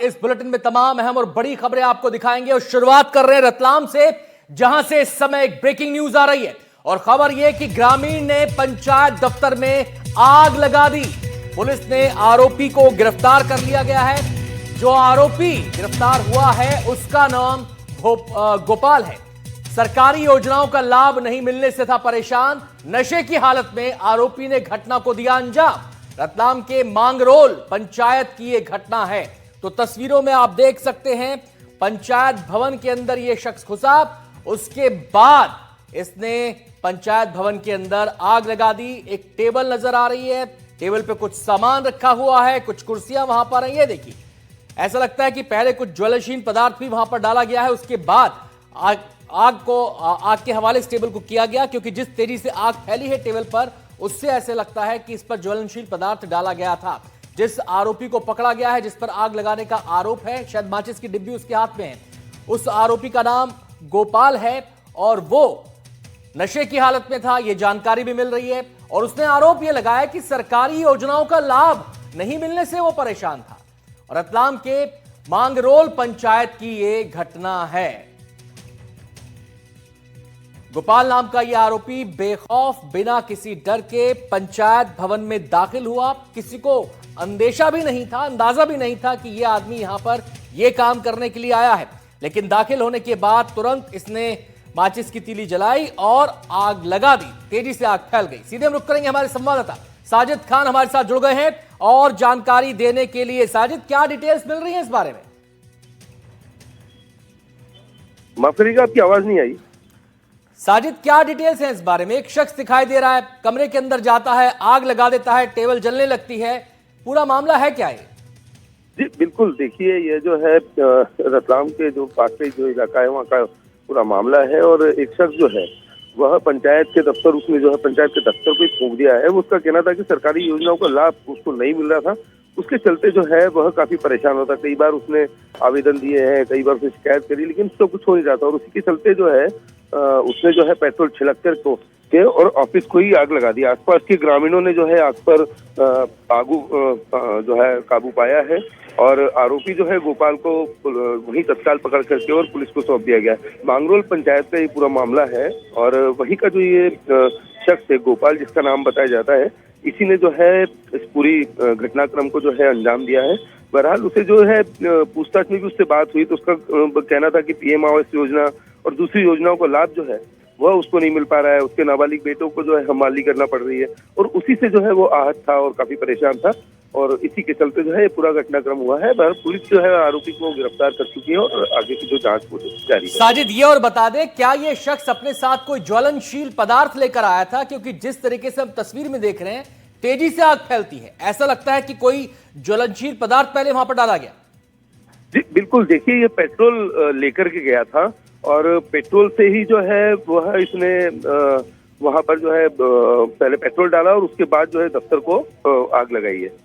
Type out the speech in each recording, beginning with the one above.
इस बुलेटिन में तमाम अहम और बड़ी खबरें आपको दिखाएंगे और शुरुआत कर रहे हैं रतलाम से, जहां से इस समय एक ब्रेकिंग न्यूज आ रही है और खबर यह कि ग्रामीण ने पंचायत दफ्तर में आग लगा दी। पुलिस ने आरोपी को गिरफ्तार कर लिया गया है। जो आरोपी गिरफ्तार हुआ है उसका नाम गोपाल है। सरकारी योजनाओं का लाभ नहीं मिलने से था परेशान। नशे की हालत में आरोपी ने घटना को दिया अंजाम। रतलाम के मांगरोल पंचायत की यह घटना है। तो तस्वीरों में आप देख सकते हैं पंचायत भवन के अंदर यह शख्स घुसा, उसके बाद इसने पंचायत भवन के अंदर आग लगा दी। एक टेबल नजर आ रही है, टेबल पे कुछ सामान रखा हुआ है, कुछ कुर्सियां वहां पर हैं। ये देखिए, ऐसा लगता है कि पहले कुछ ज्वलनशील पदार्थ भी वहां पर डाला गया है, उसके बाद आग के हवाले इस टेबल को किया गया, क्योंकि जिस तेजी से आग फैली है टेबल पर, उससे ऐसे लगता है कि इस पर ज्वलनशील पदार्थ डाला गया था। जिस आरोपी को पकड़ा गया है, जिस पर आग लगाने का आरोप है, शायद माचिस की डिब्बी उसके हाथ में है, उस आरोपी का नाम गोपाल है और वो नशे की हालत में था, ये जानकारी भी मिल रही है। और उसने आरोप यह लगाया कि सरकारी योजनाओं का लाभ नहीं मिलने से वो परेशान था। और रतलाम के मांगरोल पंचायत की ये घटना है। गोपाल नाम का यह आरोपी बेखौफ बिना किसी डर के पंचायत भवन में दाखिल हुआ। किसी को अंदेशा भी नहीं था, अंदाजा भी नहीं था कि यह आदमी यहां पर यह काम करने के लिए आया है। लेकिन दाखिल होने के बाद तुरंत इसने माचिस की तीली जलाई और आग लगा दी। तेजी से आग फैल गई। सीधे हम रुक करेंगे हमारे संवाददाता साजिद खान हमारे साथ जुड़ गए हैं और जानकारी देने के लिए। साजिद, क्या डिटेल्स मिल रही है इस बारे में? माफ करिएगा, आपकी आवाज नहीं आई। साजिद, क्या डिटेल्स हैं इस बारे में? एक शख्स दिखाई दे रहा है, कमरे के अंदर जाता है, आग लगा देता है, टेबल जलने लगती है, पूरा मामला है क्या ये? जी बिल्कुल, देखिए ये जो है रतलाम के जो पास जो इलाका है वहाँ का पूरा मामला है। और एक शख्स जो है वह पंचायत के दफ्तर, उसने जो है पंचायत के दफ्तर को ही फूंक दिया है। उसका कहना था कि सरकारी योजनाओं का लाभ उसको नहीं मिल रहा था, उसके चलते जो है वह काफी परेशान होता। कई बार उसने आवेदन दिए हैं, कई बार उसने शिकायत करी, लेकिन उसको कुछ हो नहीं रहा था। और उसी के चलते जो है उसने जो है पेट्रोल छिड़क कर के और ऑफिस को ही आग लगा दी। आसपास के ग्रामीणों ने जो है आग पर जो है काबू पाया है और आरोपी जो है गोपाल को वही तत्काल पकड़ करके और पुलिस को सौंप दिया गया। मांगरोल पंचायत का ये पूरा मामला है और वही का जो ये शख्स है गोपाल, जिसका नाम बताया जाता है, इसी ने जो है इस पूरी घटनाक्रम को जो है अंजाम दिया है। बहरहाल उसे जो है पूछताछ में भी उससे बात हुई तो उसका कहना था कि पीएम आवास योजना और दूसरी योजनाओं का लाभ जो है वह उसको नहीं मिल पा रहा है। उसके नाबालिग बेटों को जो है हमाली करना पड़ रही है और उसी से जो है वो आहत था और काफी परेशान था। और इसी के चलते जो है ये पूरा घटनाक्रम हुआ है। पुलिस जो है आरोपी को गिरफ्तार कर चुकी है और आगे की जो जांच वो जारी है। साजिद, ये और बता दे, क्या ये शख्स अपने साथ कोई ज्वलनशील पदार्थ लेकर आया था? क्योंकि जिस तरीके से हम तस्वीर में देख रहे हैं, तेजी से आग फैलती है, ऐसा लगता है कि कोई ज्वलनशील पदार्थ पहले वहां पर डाला गया। जी बिल्कुल, देखिए ये पेट्रोल लेकर के गया था और पेट्रोल से ही जो है वह इसने वहां पर जो है पहले पेट्रोल डाला और उसके बाद जो है दफ्तर को आग लगाई है।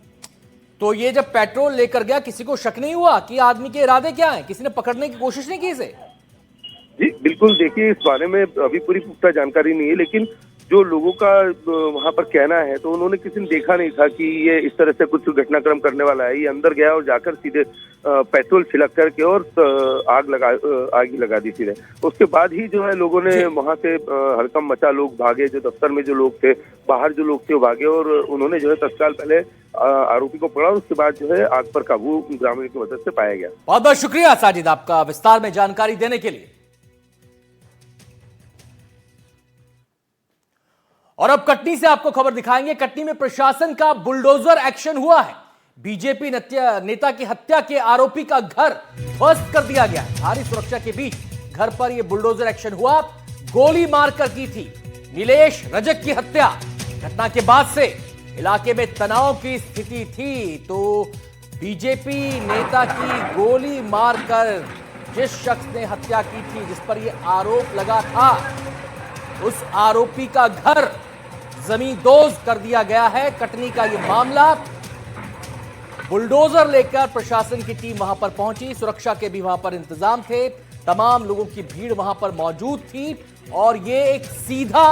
तो ये जब पेट्रोल लेकर गया, किसी को शक नहीं हुआ कि आदमी के इरादे क्या हैं? किसी ने पकड़ने की कोशिश नहीं की इसे? जी बिल्कुल, देखिए इस बारे में अभी पूरी पुख्ता जानकारी नहीं है, लेकिन जो लोगों का वहां पर कहना है तो उन्होंने किसी ने देखा नहीं था कि ये इस तरह से कुछ घटनाक्रम करने वाला है। ये अंदर गया और जाकर सीधे पेट्रोल छिड़क करके और आग लगा दी सीधे। उसके बाद ही जो है लोगों ने वहां से हड़कंप मचा, लोग भागे। जो दफ्तर में जो लोग थे, बाहर जो लोग थे वो भागे और उन्होंने जो है तत्काल पहले आरोपी को पकड़ा और उसके बाद जो है आग पर काबू ग्रामीण की मदद से पाया गया। बहुत बहुत शुक्रिया साजिद आपका विस्तार में जानकारी देने के लिए। और अब कटनी से आपको खबर दिखाएंगे। कटनी में प्रशासन का बुलडोजर एक्शन हुआ है। बीजेपी नेता की हत्या के आरोपी का घर ध्वस्त कर दिया गया है। भारी सुरक्षा के बीच घर पर यह बुलडोजर एक्शन हुआ। गोली मारकर की थी नीलेश रजक की हत्या। घटना के बाद से इलाके में तनाव की स्थिति थी। तो बीजेपी नेता की गोली मारकर जिस शख्स ने हत्या की थी, जिस पर यह आरोप लगा था, उस आरोपी का घर जमींदोज कर दिया गया है। कटनी का यह मामला। बुलडोजर लेकर प्रशासन की टीम वहां पर पहुंची। सुरक्षा के भी वहां पर इंतजाम थे। तमाम लोगों की भीड़ वहां पर मौजूद थी और यह एक सीधा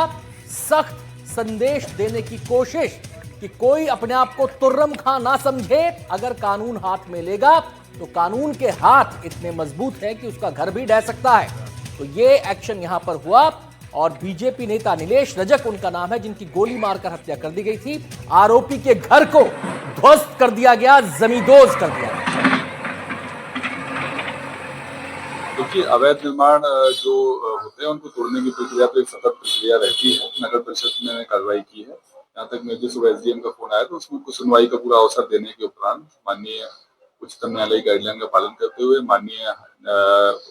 सख्त संदेश देने की कोशिश कि कोई अपने आप को तुर्रम खां ना समझे। अगर कानून हाथ में लेगा तो कानून के हाथ इतने मजबूत हैं कि उसका घर भी ढह सकता है। तो ये एक्शन यहां पर हुआ और बीजेपी नेता नीलेश रजक उनका नाम है, जिनकी गोली मारकर हत्या कर दी गई थी। आरोपी के घर को ध्वस्त कर दिया गया, जमींदोज कर दिया गया। देखिए, अवैध निर्माण जो होते हैं उनको तोड़ने की प्रक्रिया तो एक सतत प्रक्रिया रहती है। नगर परिषद ने कार्रवाई की है। यहाँ तक मुझे सुबह एसडीएम का फोन आया तो उसमें कुछ सुनवाई का पूरा अवसर देने के उपरांत माननीय उच्चतम न्यायालय गाइडलाइन का पालन करते हुए माननीय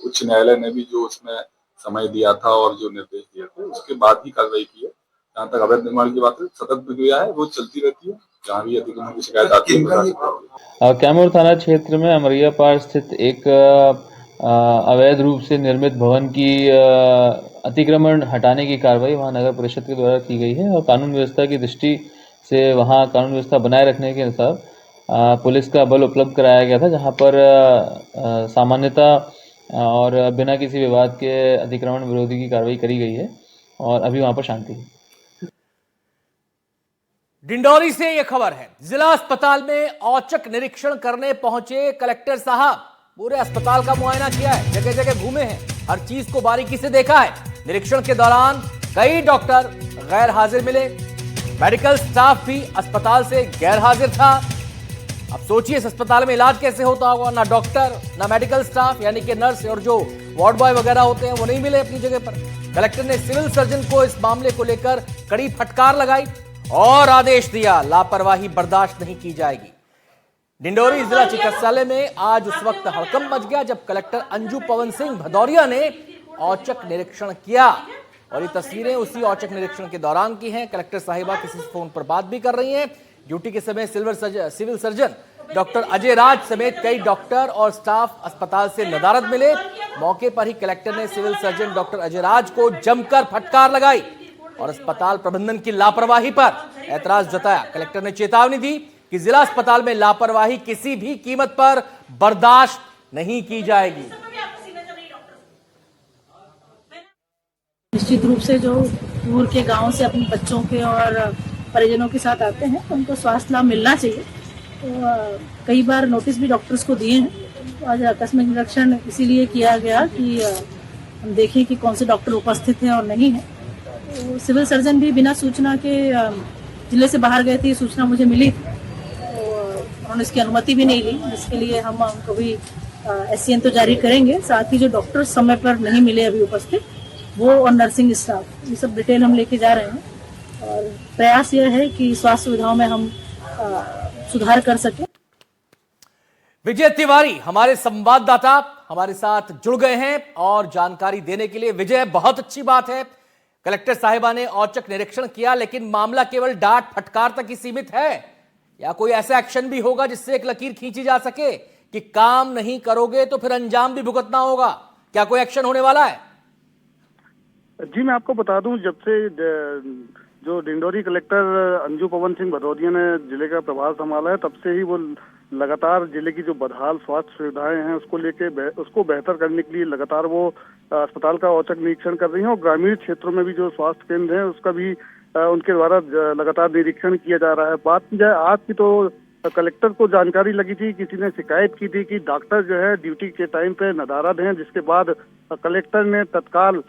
उच्च न्यायालय ने भी जो उसमें समय दिया था और जो निर्देश दिए थे उसके बाद ही कार्रवाई की है। जहाँ तक अवैध निर्माण की बात है, सतत प्रक्रिया है, वो चलती रहती है। जहाँ भी अतिक्रमण की शिकायत आती है। कैमूर थाना क्षेत्र में अमरिया पार स्थित एक अवैध रूप से निर्मित भवन की अतिक्रमण हटाने की कार्रवाई वहां नगर परिषद के द्वारा की गई है और कानून व्यवस्था की दृष्टि से वहां कानून व्यवस्था बनाए रखने के अनुसार पुलिस का बल उपलब्ध कराया गया था, जहां पर सामान्यता और बिना किसी विवाद के अतिक्रमण विरोधी की कार्रवाई करी गई है और अभी वहां पर शांति है। डिंडौरी से यह खबर है, जिला अस्पताल में औचक निरीक्षण करने पहुंचे कलेक्टर साहब। पूरे अस्पताल का मुआयना किया है, जगह जगह घूमे हैं, हर चीज को बारीकी से देखा है। निरीक्षण के दौरान कई डॉक्टर गैर हाजिर मिले, मेडिकल स्टाफ भी अस्पताल से गैर हाजिर था। अब सोचिए इस अस्पताल में इलाज कैसे होता होगा, ना डॉक्टर ना मेडिकल स्टाफ यानी कि नर्स और जो वार्ड बॉय वगैरह होते हैं वो नहीं मिले अपनी जगह पर। कलेक्टर ने सिविल सर्जन को इस मामले को लेकर कड़ी फटकार लगाई और आदेश दिया, लापरवाही बर्दाश्त नहीं की जाएगी। डिंडौरी जिला चिकित्सालय में आज उस वक्त हड़कंप मच गया जब कलेक्टर अंजू पवन सिंह भदौरिया ने औचक निरीक्षण किया और ये तस्वीरें उसी औचक निरीक्षण के दौरान की हैं। कलेक्टर साहिबा किसी से फोन पर बात भी कर रही हैं। ड्यूटी के समय सिविल सर्जन डॉक्टर अजय राज समेत कई डॉक्टर और स्टाफ अस्पताल से नदारद मिले। मौके पर ही कलेक्टर ने सिविल सर्जन डॉक्टर अजय राज को जमकर फटकार लगाई और अस्पताल प्रबंधन की लापरवाही पर ऐतराज जताया। कलेक्टर ने चेतावनी दी कि जिला अस्पताल में लापरवाही किसी भी कीमत पर बर्दाश्त नहीं की जाएगी। निश्चित रूप से जो दूर के गांव से अपने बच्चों के और परिजनों के साथ आते हैं उनको स्वास्थ्य लाभ मिलना चाहिए। तो कई बार नोटिस भी डॉक्टर्स को दिए हैं। तो आज आकस्मिक निरीक्षण इसीलिए किया गया कि हम देखें कि कौन से डॉक्टर उपस्थित हैं और नहीं है। तो सिविल सर्जन भी बिना सूचना के जिले से बाहर गए थे, सूचना मुझे मिली थी, उन्होंने इसकी अनुमति भी नहीं ली, जिसके लिए हम उनको भी SCN तो जारी करेंगे। साथ ही जो डॉक्टर समय पर नहीं मिले अभी उपस्थित वो और नर्सिंग स्टाफ, ये सब डिटेल हम लेके जा रहे हैं और प्रयास यह है कि स्वास्थ्य सुविधाओं में हम सुधार कर सकें। विजय तिवारी हमारे संवाददाता हमारे साथ जुड़ गए हैं और जानकारी देने के लिए। विजय, बहुत अच्छी बात है कलेक्टर साहिबा ने औचक निरीक्षण किया, लेकिन मामला केवल डांट फटकार तक ही सीमित है या कोई ऐसा एक्शन भी होगा जिससे एक लकीर खींची जा सके कि काम नहीं करोगे तो फिर अंजाम भी भुगतना होगा? क्या कोई एक्शन होने वाला है? जी, मैं आपको बता दूं, जब से जो डिंडौरी कलेक्टर अंजू पवन सिंह भदौरिया ने जिले का प्रभार संभाला है, तब से ही वो लगातार जिले की जो बदहाल स्वास्थ्य सुविधाएं हैं उसको बेहतर करने के लिए लगातार वो अस्पताल का औचक निरीक्षण कर रही हैं और ग्रामीण क्षेत्रों में भी जो स्वास्थ्य केंद्र है उसका भी उनके द्वारा लगातार निरीक्षण किया जा रहा है। बात की जाए आज की, तो कलेक्टर को जानकारी लगी थी, किसी ने शिकायत की थी कि डॉक्टर जो है ड्यूटी के टाइम पे नदारद हैं, जिसके बाद कलेक्टर ने तत्काल